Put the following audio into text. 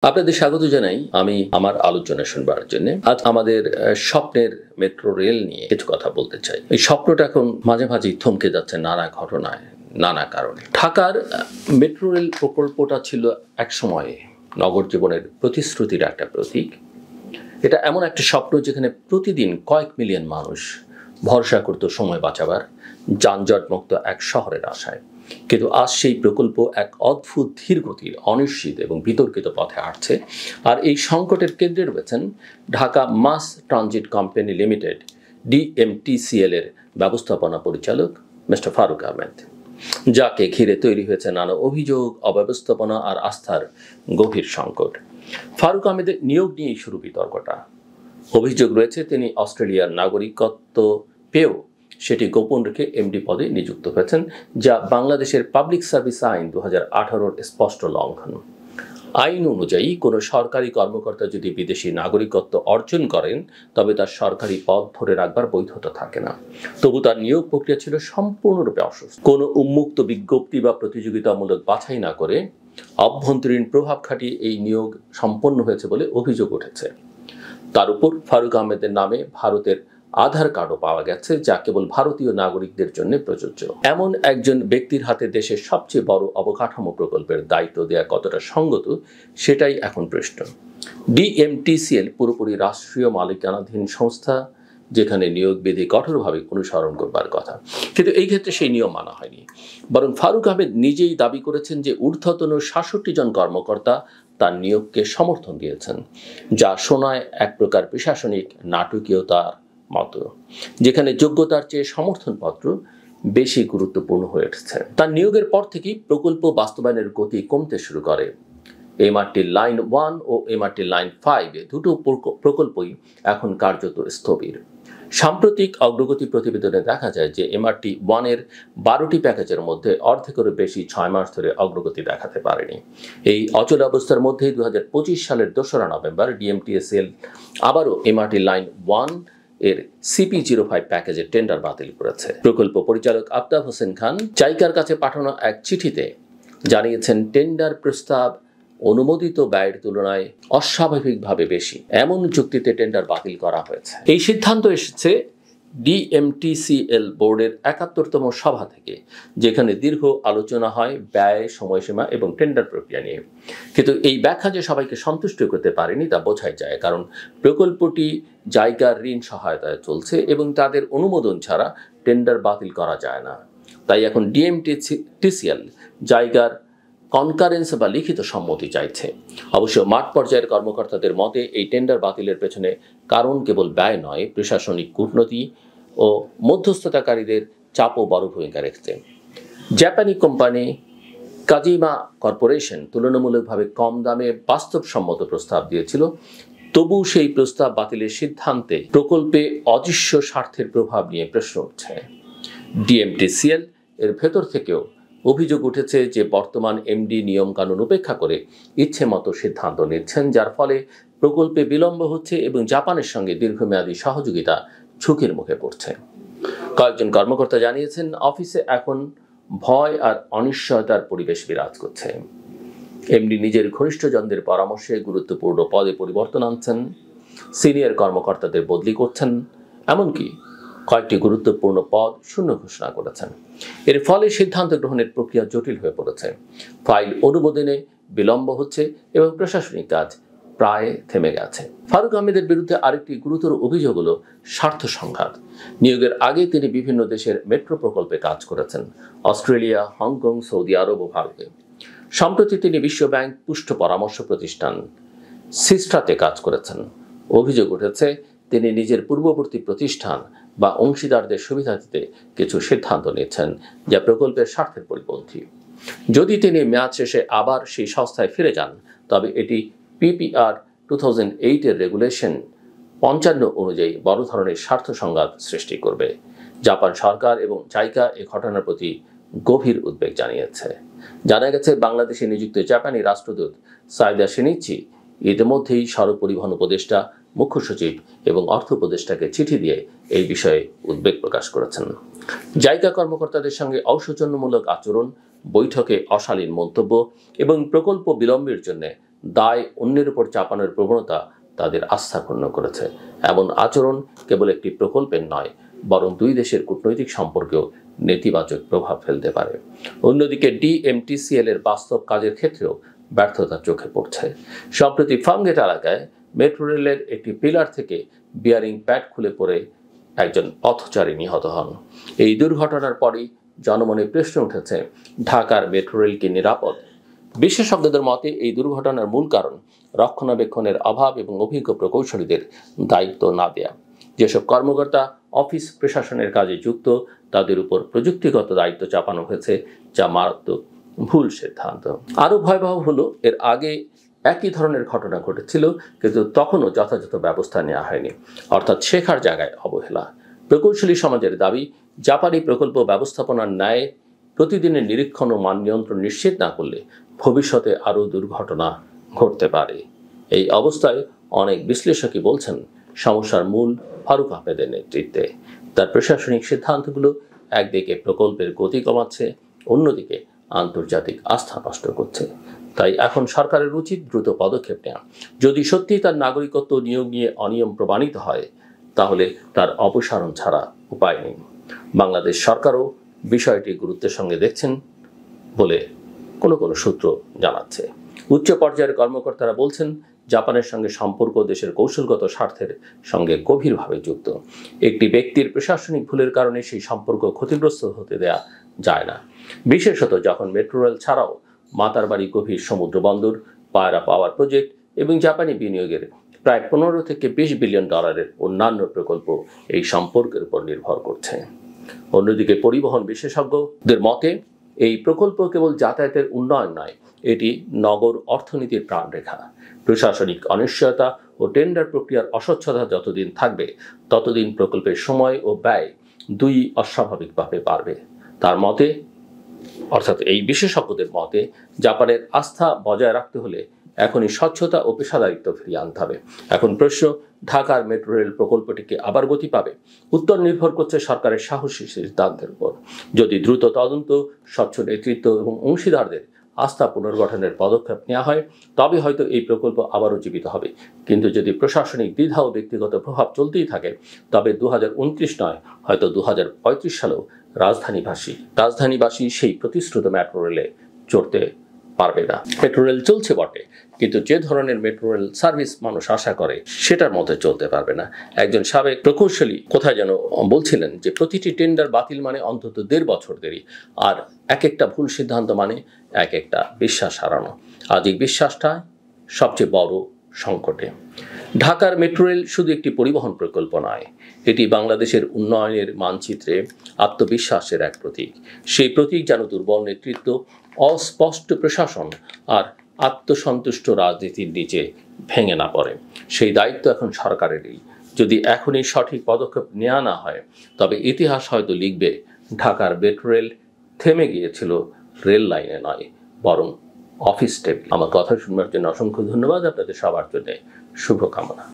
আপনাদের স্বাগত জানাই। আমি আমার আলোচনা শুনবার জন্য আজ আমাদের স্বপ্নের মেট্রো রেল নিয়ে কিছু কথা বলতে চাই। এই স্বপ্নটা এখন মাঝে মাঝেই থমকে যাচ্ছে নানা ঘটনায়, নানা কারণে। ঢাকার মেট্রো রেল প্রকল্পটা ছিল এক সময়ে নগর জীবনের প্রতিশ্রুতির একটা প্রতীক। এটা এমন একটা স্বপ্ন যেখানে প্রতিদিন কয়েক মিলিয়ন মানুষ ভরসা করত সময় বাঁচাবার, যানজটমুক্ত এক শহরের আশায়। কিন্তু আজ সেই প্রকল্প এক অদ্ভুত ধীরগতির, অনিশ্চিত এবং বিতর্কিত পথে হাঁটছে। আর এই সংকটের কেন্দ্রে রয়েছেন Dhaka mass transit company limited DMTCL এর ব্যবস্থাপনা পরিচালক মিস্টার ফারুক আহমেদ, যাকে ঘিরে তৈরি হয়েছে নানা অভিযোগ, অব্যবস্থাপনা আর আস্থার গভীর সংকট। ফারুক আহমেদের নিয়োগ নিয়েই শুরু বিতর্কটা। অভিযোগ রয়েছে তিনি অস্ট্রেলিয়ার নাগরিকত্ব পেয়েও সেটি গোপন রেখে এমডি পদে নিযুক্ত হয়েছেন, যা বাংলাদেশের পাবলিক সার্ভিস আইন 2018-র স্পষ্ট লঙ্ঘন। আইন অনুযায়ী কোনো সরকারি কর্মকর্তা যদি বিদেশি নাগরিকত্ব অর্জন করেন তবে তার সরকারি পদ ধরে রাখবার বৈধতা থাকে না। তবু তার নিয়োগ প্রক্রিয়া ছিল সম্পূর্ণরূপে অসুস্থ। কোনো উন্মুক্ত বিজ্ঞপ্তি বা প্রতিযোগিতামূলক বাছাই না করে অভ্যন্তরীণ প্রভাব খাটিয়ে এই নিয়োগ সম্পন্ন হয়েছে বলে অভিযোগ উঠেছে। তার উপর ফারুক আহমেদের নামে ভারতের আধার কার্ডও পাওয়া গেছে, যা কেবল ভারতীয় নাগরিকদের জন্য প্রযোজ্য। এমন একজন ব্যক্তির হাতে দেশের সবচেয়ে বড় অবকাঠামো প্রকল্পের দায়িত্ব দেওয়া কতটা সঙ্গত, সেটাই এখন প্রশ্ন। ডিএমটিসিএল পুরোপুরি রাষ্ট্রীয় মালিকানাধীন সংস্থা, যেখানে নিয়োগ বিধি কঠোরভাবে অনুসরণ করবার কথা, কিন্তু এই ক্ষেত্রে সেই নিয়ম মানা হয়নি। বরং ফারুক আহমেদ নিজেই দাবি করেছেন যে ঊর্ধ্বতন ৬৭ জন কর্মকর্তা তার নিয়োগকে সমর্থন দিয়েছেন, যা শোনায় এক প্রকার প্রশাসনিক নাটকীয়তার মতো, যেখানে যোগ্যতার চেয়ে সমর্থনপত্র বেশি গুরুত্বপূর্ণ হয়ে উঠেছে। তার নিয়োগের পর থেকেই প্রকল্প বাস্তবায়নের গতি কমতে শুরু করে। এমআরটি লাইন 1 ও এমআরটি লাইন 5 দুটো প্রকল্পই এখন কার্যত স্থবির। সাম্প্রতিক অগ্রগতি প্রতিবেদনে দেখা যায় যে এমআরটি 1-এর 12টি প্যাকেজের মধ্যে অর্ধেকেরও বেশি 6 মাস ধরে অগ্রগতি দেখাতে পারেনি। এই অচল অবস্থার মধ্যেই 2025 সালের 2রা নভেম্বর ডিএমটিসিএল আবারও এমআরটি লাইন 1 এর CP05 প্যাকেজের টেন্ডার বাতিল করেছে। প্রকল্প পরিচালক আফতাব হোসেন খান জাইকার কাছে পাঠানো এক চিঠিতে জানিয়েছেন, টেন্ডার প্রস্তাব অনুমোদিত ব্যয়ের তুলনায় অস্বাভাবিকভাবে বেশি, এমন যুক্তিতে টেন্ডার বাতিল করা হয়েছে। এই সিদ্ধান্ত এসেছে ডিএমটিসিএল বোর্ডের 71তম সভা থেকে, যেখানে দীর্ঘ আলোচনা হয় ব্যয়, সময়সীমা এবং টেন্ডার প্রক্রিয়া নিয়ে। কিন্তু এই ব্যাখ্যা যে সবাইকে সন্তুষ্ট করতে পারেনি তা বোঝাই যায়, কারণ প্রকল্পটি জাইকার ঋণ সহায়তায় চলছে এবং তাদের অনুমোদন ছাড়া টেন্ডার বাতিল করা যায় না। তাই এখন ডিএমটিসিএল জাইকার কনকারেন্স বা লিখিত সম্মতি চাইছে। অবশ্য মাঠ পর্যায়ের কর্মকর্তাদের মতে এই টেন্ডার বাতিলের পেছনে কারণ কেবল ব্যয় নয়, প্রশাসনিক কূটনীতি ও মধ্যস্থতাকারীদের চাপও বড় ভূমিকা রেখেছে। জাপানি কোম্পানি কাজিমা কর্পোরেশন তুলনামূলকভাবে কম দামে বাস্তবসম্মত প্রস্তাব দিয়েছিল, তবু সেই প্রস্তাব বাতিলের সিদ্ধান্তে প্রকল্পে অদৃশ্য স্বার্থের প্রভাব নিয়ে প্রশ্ন উঠছে। ডিএমটিসিএল এর ভেতর থেকেও অভিযোগ উঠেছে যে বর্তমান এমডি নিয়মকানুন উপেক্ষা করে ইচ্ছে মতো সিদ্ধান্ত নিচ্ছেন, যার ফলে প্রকল্পে বিলম্ব হচ্ছে এবং জাপানের সঙ্গে দীর্ঘমেয়াদী সহযোগিতা ঝুঁকির মুখে পড়ছে। কয়েকজন কর্মকর্তা জানিয়েছেন, অফিসে এখন ভয় আর অনিশ্চয়তার পরিবেশ বিরাজ করছে। এমডি নিজের ঘনিষ্ঠজনদের পরামর্শে গুরুত্বপূর্ণ পদে পরিবর্তন আনছেন, সিনিয়র কর্মকর্তাদের বদলি করছেন, এমনকি কয়েকটি গুরুত্বপূর্ণ পদ শূন্য ঘোষণা করেছেন। এর ফলে সিদ্ধান্ত গ্রহণের প্রক্রিয়া জটিল হয়ে পড়েছে, ফাইল অনুমোদনে বিলম্ব হচ্ছে এবং প্রশাসনিক কাজ প্রায় থেমে গেছে। ফারুক আহমেদের বিরুদ্ধে আরেকটি গুরুতর অভিযোগ হলো স্বার্থ সংঘাত। নিয়োগের আগে তিনি বিভিন্ন দেশের মেট্রো প্রকল্পে কাজ করেছেন, অস্ট্রেলিয়া, হংকং, সৌদি আরব ও ভারতে। সম্প্রতি তিনি বিশ্বব্যাংক পুষ্ট পরামর্শ প্রতিষ্ঠান সিস্ট্রাতে কাজ করেছেন। অভিযোগ উঠেছে তিনি নিজের পূর্ববর্তী প্রতিষ্ঠান বা অংশীদারদের সুবিধা দিতে কিছু সিদ্ধান্ত নিচ্ছেন, যা প্রকল্পের স্বার্থের পরিপন্থী। যদি তিনি মেয়াদ শেষে আবার সেই সংস্থায় ফিরে যান, তবে এটি PPR 2008-এর রেগুলেশন 55 অনুযায়ী বড় ধরনের স্বার্থ সংঘাত সৃষ্টি করবে। জাপান সরকার এবং জাইকা এ ঘটনার প্রতি গভীর উদ্বেগ জানিয়েছে। জানা গেছে, বাংলাদেশে নিযুক্ত জাপানি রাষ্ট্রদূত সাইদা শিনিচি ইতিমধ্যেই সড়ক পরিবহন উপদেষ্টা, মুখ্য সচিব এবং অর্থ উপদেষ্টাকে চিঠি দিয়ে এই বিষয়ে উদ্বেগ প্রকাশ করেছেন। জাইকা কর্মকর্তাদের সঙ্গে অসৌজন্যমূলক আচরণ, বৈঠকে অশালীন মন্তব্য এবং প্রকল্প বিলম্বের জন্য দায় অন্যের উপর চাপানোর প্রবণতা তাদের আস্থা ক্ষুণ্ণ করেছে। এমন আচরণ কেবল একটি প্রকল্পের নয়, বরং দুই দেশের কূটনৈতিক সম্পর্কেও নেতিবাচক প্রভাব ফেলতে পারে। অন্যদিকে ডিএমটিসিএল এর বাস্তব কাজের ক্ষেত্রেও ব্যর্থতা চোখে পড়ছে। সম্প্রতি ফার্মগেট এলাকায় মেট্রো রেলের একটি পিলার থেকে বিয়ারিং প্যাড খুলে পড়ে একজন পথচারী নিহত হন। এই দুর্ঘটনার পরই জনমনে প্রশ্ন উঠেছে, ঢাকার মেট্রো রেল কি নিরাপদ? বিশেষজ্ঞদের মতে এই দুর্ঘটনার মূল কারণ রক্ষণাবেক্ষণের অভাব এবং অভিজ্ঞ প্রকৌশলীদের দায়িত্ব না দেয়া। যেসব কর্মকর্তা অফিস প্রশাসনের কাজে যুক্ত, তাদের উপর প্রযুক্তিগত দায়িত্ব চাপানো হয়েছে, যা মারাত্মক ভুল সিদ্ধান্ত। আরও ভয়াবহ হলো, এর আগে একই ধরনের ঘটনা ঘটেছিল, কিন্তু তখনও যথাযথ ব্যবস্থা নেওয়া হয়নি, অর্থাৎ শেখার জায়গায় অবহেলা। প্রকৌশলী সমাজের দাবি, জাপানি প্রকল্প ব্যবস্থাপনার ন্যায় প্রতিদিনের নিরীক্ষণ ও মান নিয়ন্ত্রণ নিশ্চিত না করলে ভবিষ্যতে আরও দুর্ঘটনা ঘটতে পারে। এই অবস্থায় অনেক বিশ্লেষকই বলছেন, সমস্যার মূল ফারুক আহমেদের নেতৃত্বে। তার প্রশাসনিক সিদ্ধান্তগুলো একদিকে প্রকল্পের গতি কমাচ্ছে, অন্যদিকে আন্তর্জাতিক আস্থা নষ্ট করছে। তাই এখন সরকারের উচিত দ্রুত পদক্ষেপ নেওয়া। যদি সত্যি তার নাগরিকত্ব নিয়োগ নিয়ে অনিয়ম প্রমাণিত হয়, তাহলে তার অপসারণ ছাড়া উপায় নেই। বাংলাদেশ সরকারও বিষয়টি গুরুত্বের সঙ্গে দেখছেন বলে কোনো সূত্র জানাচ্ছে। উচ্চ পর্যায়ের কর্মকর্তারা বলছেন, জাপানের সঙ্গে সম্পর্ক দেশের কৌশলগত স্বার্থের সঙ্গে গভীরভাবে যুক্ত। একটি ব্যক্তির প্রশাসনিক ভুলের কারণে সেই সম্পর্ক ক্ষতিগ্রস্ত হতে দেয়া যায় না, বিশেষত যখন মেট্রো রেল ছাড়াও মাতারবাড়ি গভীর সমুদ্র বন্দর, পায়রা পাওয়ার প্রজেক্ট এবং জাপানি বিনিয়োগের প্রায় 15 থেকে 20 বিলিয়ন ডলারের অন্যান্য প্রকল্প এই সম্পর্কের উপর নির্ভর করছে। অন্যদিকে পরিবহন বিশেষজ্ঞদের মতে, এই প্রকল্প কেবল যাতায়াতের উন্নয়ন নয়, এটি নগর অর্থনীতির প্রাণরেখা। প্রশাসনিক অনিশ্চয়তা ও টেন্ডার প্রক্রিয়ার অস্বচ্ছতা যতদিন থাকবে, ততদিন প্রকল্পের সময় ও ব্যয় দুই অস্বাভাবিকভাবে বাড়বে। তার মতে, অর্থাৎ এই বিশেষজ্ঞদের মতে, জাপানের আস্থা বজায় রাখতে হলে এখনই স্বচ্ছতা ও পেশাদারিত্ব ফিরিয়ে আনতে হবে। এখন প্রশ্ন, ঢাকার মেট্রো রেল প্রকল্পটিকে আবার গতি পাবে? উত্তর নির্ভর করছে সরকারের সাহসী সিদ্ধান্তের উপর। যদি দ্রুত তদন্ত, স্বচ্ছ নেতৃত্ব এবং অংশীদারদের আস্থা পুনর্গঠনের পদক্ষেপ নেওয়া হয়, তবে হয়তো এই প্রকল্প আবারও জীবিত হবে। কিন্তু যদি প্রশাসনিক দ্বিধা ও ব্যক্তিগত প্রভাব চলতেই থাকে, তবে 2029 নয়, হয়তো 2035 সালেও রাজধানীবাসী সেই প্রতিশ্রুত মেট্রো রেলে চড়তে পারবে না। মেট্রো রেল চলছে বটে, কিন্তু যে ধরনের মেট্রো রেল সার্ভিস মানুষ আশা করে সেটার মধ্যে চলতে পারবে না। একজন সাবেক প্রকৌশলী কোথায় যেন বলছিলেন যে প্রতিটি টেন্ডার বাতিল মানে অন্তত 1.5 বছর দেরি, আর এক একটা ভুল সিদ্ধান্ত মানে এক একটা বিশ্বাস হারানো। আজ এই বিশ্বাসটা সবচেয়ে বড় সংকটে। ঢাকার মেট্রো রেল শুধু একটি পরিবহন প্রকল্প নয়, এটি বাংলাদেশের উন্নয়নের মানচিত্রে আত্মবিশ্বাসের এক প্রতীক। সেই প্রতীক যেন দুর্বল নেতৃত্ব, অস্পষ্ট প্রশাসন আর আত্মসন্তুষ্ট রাজনীতির নিচে ভেঙে না পড়ে। সেই দায়িত্ব এখন সরকারেরই। যদি এখনই সঠিক পদক্ষেপ নেওয়া না হয়, তবে ইতিহাস হয়তো লিখবে, ঢাকার মেট্রো রেল থেমে গিয়েছিল রেল লাইনে নয়, বরং অফিস টেবিল। আমার কথা শুনবার জন্য অসংখ্য ধন্যবাদ। আপনাদের সবার জন্য শুভকামনা।